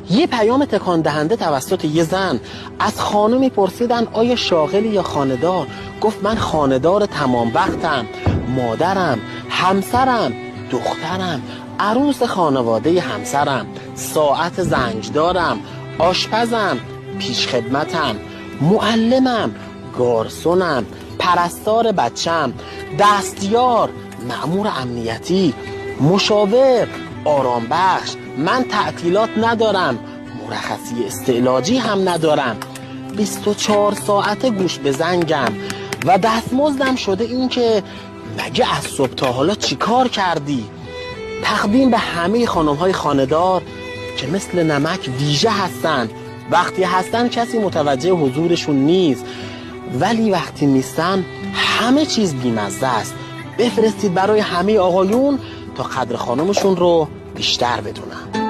یه پیام تکان دهنده توسط یه زن از خانمی پرسیدن آیا شاغلی یا خانه‌دار؟ گفت من خانه‌دار تمام وقتم، مادرم، همسرم، دخترم، عروس خانواده همسرم، ساعت زنگ دارم، آشپزم، پیشخدمتم، معلمم، گارسونم، پرستار بچم، دستیار، مأمور امنیتی، مشاور، آرامبخش. من تعطیلات ندارم، مرخصی استعلاجی هم ندارم، 24 ساعته گوش به زنگم و دستمزدم شده این که مگه از صبح تا حالا چی کار کردی؟ تقدیم به همه خانم‌های خانه‌دار که مثل نمک ویژه هستن، وقتی هستن کسی متوجه حضورشون نیست، ولی وقتی نیستن همه چیز بیمزه است. بفرستید برای همه آقایون تا قدر خانمشون رو بیشتر بدونن.